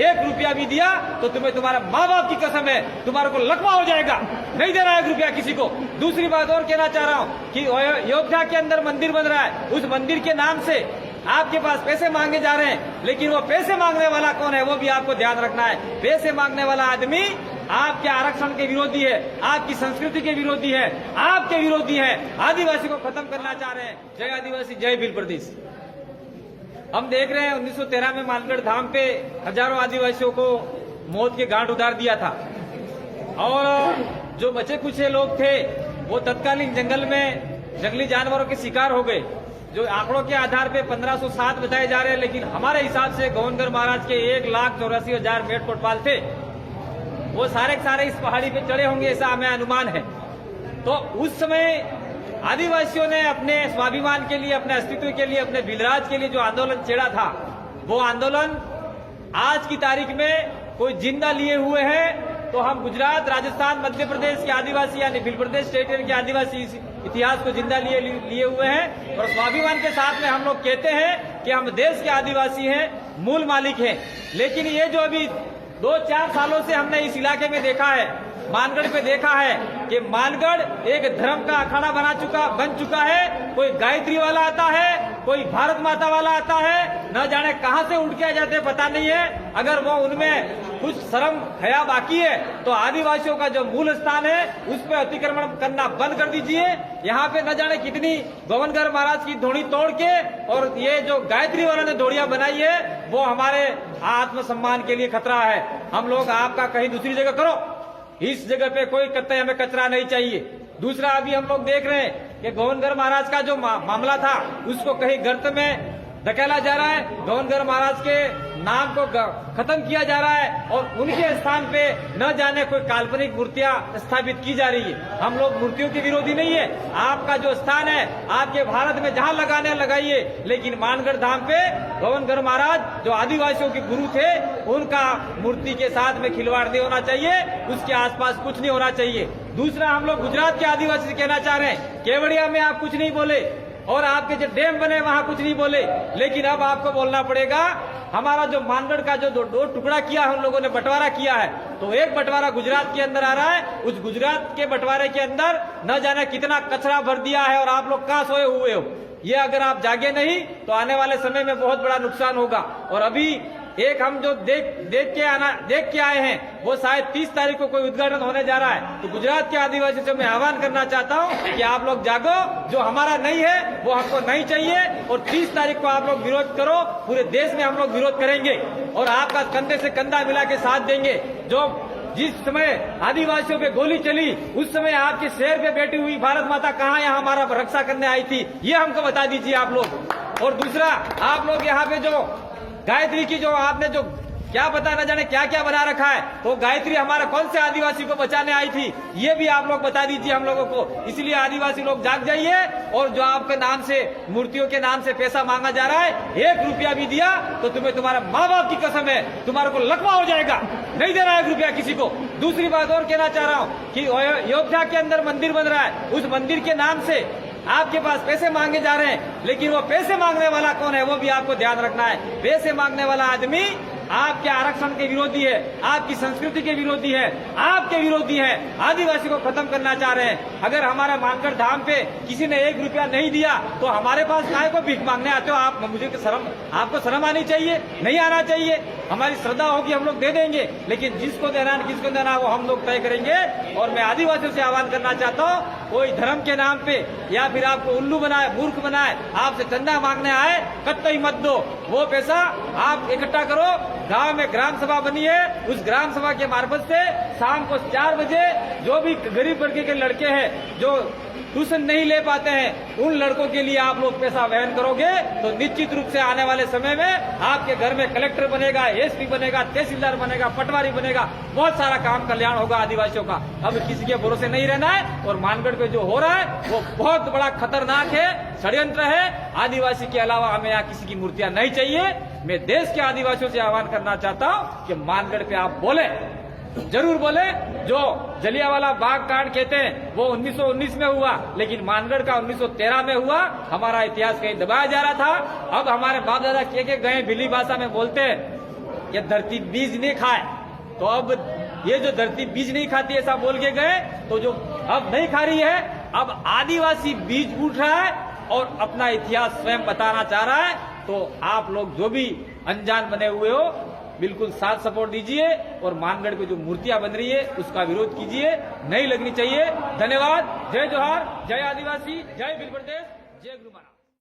1 रुपया भी दिया तो तुम्हें तुम्हारा माँ बाप की कसम है तुम्हारे को लकवा हो जाएगा, नहीं देना 1 रुपया किसी को। दूसरी बात और कहना चाह रहा हूँ कि अयोध्या के अंदर मंदिर बन रहा है, उस मंदिर के नाम से आपके पास पैसे मांगे जा रहे हैं, लेकिन वो पैसे मांगने वाला कौन है वो भी आपको ध्यान रखना है। पैसे मांगने वाला आदमी आपके आरक्षण के विरोधी है, आपकी संस्कृति के विरोधी है, आपके विरोधी है, आदिवासी को खत्म करना चाह रहे हैं। जय आदिवासी, जय भील प्रदेश। हम देख रहे हैं 1913 में मानगढ़ धाम पे हजारों आदिवासियों को मौत के घाट उतार दिया था और जो बचे कुछ लोग थे वो तत्कालीन जंगल में जंगली जानवरों के शिकार हो गए। जो आंकड़ों के आधार पे 1507 बताए जा रहे हैं, लेकिन हमारे हिसाब से गोविंदगढ़ महाराज के 1,84,000 मेट कोटपाल थे, वो सारे के सारे इस पहाड़ी पे चढ़े होंगे ऐसा हमें अनुमान है। तो उस समय आदिवासियों ने अपने स्वाभिमान के लिए, अपने अस्तित्व के लिए, अपने भीलराज के लिए जो आंदोलन छेड़ा था, वो आंदोलन आज की तारीख में कोई जिंदा लिए हुए है। तो हम गुजरात, राजस्थान, मध्य प्रदेश के आदिवासी यानी भील प्रदेश टेरिटरी के आदिवासी इतिहास को जिंदा लिए हुए हैं और स्वाभिमान के साथ में हम लोग कहते हैं कि हम देश के आदिवासी हैं, मूल मालिक हैं। लेकिन ये जो अभी 2-4 सालों से हमने इस इलाके में देखा है, मानगढ़ पे देखा है कि मानगढ़ एक धर्म का अखाड़ा बन चुका है। कोई गायत्री वाला आता है, कोई भारत माता वाला आता है, न जाने कहां से उठ के आ जाते पता नहीं है। अगर वो उनमें कुछ शर्म हया बाकी है तो आदिवासियों का जो मूल स्थान है उस पर अतिक्रमण करना बंद कर दीजिए। यहाँ पे न जाने कितनी गोविंदगढ़ महाराज की धोड़ी तोड़ के और ये जो गायत्री वाला ने धोड़ियां बनाई है वो हमारे आत्मसम्मान के लिए खतरा है। हम लोग आपका कहीं दूसरी जगह करो, इस जगह पे कोई कतई हमें कचरा नहीं चाहिए। दूसरा, अभी हम लोग देख रहे हैं कि गोविंदगढ़ महाराज का जो मामला था उसको कहीं गर्त में धकेला जा रहा है, गोविंदगढ़ महाराज के नाम को खत्म किया जा रहा है और उनके स्थान पे न जाने कोई काल्पनिक मूर्तियां स्थापित की जा रही है। हम लोग मूर्तियों के विरोधी नहीं है, आपका जो स्थान है आपके भारत में जहां लगाने लगाइए, लेकिन मानगढ़ धाम पे गोविंदगढ़ महाराज जो आदिवासियों के गुरु थे उनका मूर्ति के साथ में खिलवाड़ नहीं होना चाहिए, उसके आसपास कुछ नहीं होना चाहिए। दूसरा, हम लोग गुजरात के आदिवासी से कहना चाह रहे हैं, केवड़िया में आप कुछ नहीं बोले और आपके जो डैम बने वहां कुछ नहीं बोले, लेकिन अब आपको बोलना पड़ेगा। हमारा जो मानगढ़ का जो दो टुकड़ा किया हम लोगों ने, बंटवारा किया है, तो एक बंटवारा गुजरात के अंदर आ रहा है, उस गुजरात के बंटवारे के अंदर न जाने कितना कचरा भर दिया है और आप लोग कहां सोए हुए हो। ये अगर आप जागे नहीं तो आने वाले समय में बहुत बड़ा नुकसान होगा। और अभी एक हम जो देख के आए हैं वो शायद 30 तारीख को कोई उद्घाटन होने जा रहा है। तो गुजरात के आदिवासियों से मैं आह्वान करना चाहता हूं कि आप लोग जागो, जो हमारा नहीं है वो हमको नहीं चाहिए और 30 तारीख को आप लोग विरोध करो। पूरे देश में हम लोग विरोध करेंगे और आपका कंधे से कंधा मिला के साथ देंगे। जो जिस समय आदिवासियों पे गोली चली उस समय आपके शहर पे बैठी हुई भारत माता कहाँ यहाँ हमारा रक्षा करने आई थी, ये हमको बता दीजिए आप लोग। और दूसरा, आप लोग यहाँ पे जो गायत्री की जो आपने जो क्या पता न जाने क्या क्या बना रखा है, तो गायत्री हमारा कौन से आदिवासी को बचाने आई थी, ये भी आप लोग बता दीजिए हम लोगों को। इसलिए आदिवासी लोग जाग जाइए और जो आपके नाम से, मूर्तियों के नाम से पैसा मांगा जा रहा है, 1 रुपया भी दिया तो तुम्हें तुम्हारा माँ बाप की कसम है तुम्हारे को लकवा हो जाएगा, नहीं देना 1 रुपया किसी को। दूसरी बात और कहना चाह रहा हूँ कि अयोध्या के अंदर मंदिर बन रहा है, उस मंदिर के नाम से आपके पास पैसे मांगे जा रहे हैं, लेकिन वो पैसे मांगने वाला कौन है वो भी आपको ध्यान रखना है। पैसे मांगने वाला आदमी आपके आरक्षण के विरोधी है, आपकी संस्कृति के विरोधी है, आपके विरोधी है, आदिवासी को खत्म करना चाह रहे हैं। अगर हमारा मानगढ़ धाम पे किसी ने 1 रुपया नहीं दिया तो हमारे पास काहे को भीख मांगने आते हो आप? मुझे आपको शर्म आनी चाहिए, नहीं आना चाहिए। हमारी श्रद्धा होगी हम लोग दे देंगे, लेकिन जिसको देना किसको देना वो हम लोग तय करेंगे। और मैं आदिवासियों से आह्वान करना चाहता हूँ, कोई धर्म के नाम पे या फिर आपको उल्लू बनाए, मूर्ख बनाए, आपसे चंदा मांगने आए, कतई मत दो। वो पैसा आप इकट्ठा करो, गांव में ग्राम सभा बनी है, उस ग्राम सभा के मार्फत से शाम को 4 बजे जो भी गरीब वर्ग के लड़के हैं जो ट्यूशन नहीं ले पाते हैं, उन लड़कों के लिए आप लोग पैसा वहन करोगे तो निश्चित रूप से आने वाले समय में आपके घर में कलेक्टर बनेगा, एसपी बनेगा, तहसीलदार बनेगा, पटवारी बनेगा, बहुत सारा काम कल्याण होगा आदिवासियों का। अब किसी के भरोसे नहीं रहना है। और मानगढ़ पे जो हो रहा है वो बहुत बड़ा खतरनाक है, षड्यंत्र है। आदिवासी के अलावा हमें यहाँ किसी की मूर्तियां नहीं चाहिए। मैं देश के आदिवासियों से आह्वान करना चाहता हूँ कि मानगढ़ पे आप बोले, जरूर बोले। जो जलियांवाला बाग कांड कहते हैं वो 1919 में हुआ, लेकिन मानगढ़ का 1913 में हुआ। हमारा इतिहास कहीं दबाया जा रहा था। अब हमारे बाप दादा के गए भीली भाषा में बोलते हैं ये धरती बीज नहीं खाए, तो अब ये जो धरती बीज नहीं खाती ऐसा बोल के गए, तो जो अब नहीं खा रही है, अब आदिवासी बीज उठ रहा है और अपना इतिहास स्वयं बताना चाह रहा है। तो आप लोग जो भी अनजान बने हुए हो, बिल्कुल साथ सपोर्ट दीजिए और मानगढ़ पे जो मूर्तियां बन रही है उसका विरोध कीजिए, नहीं लगनी चाहिए। धन्यवाद। जय जोहार, जय आदिवासी, जय भील प्रदेश, जय गुरु महाराज।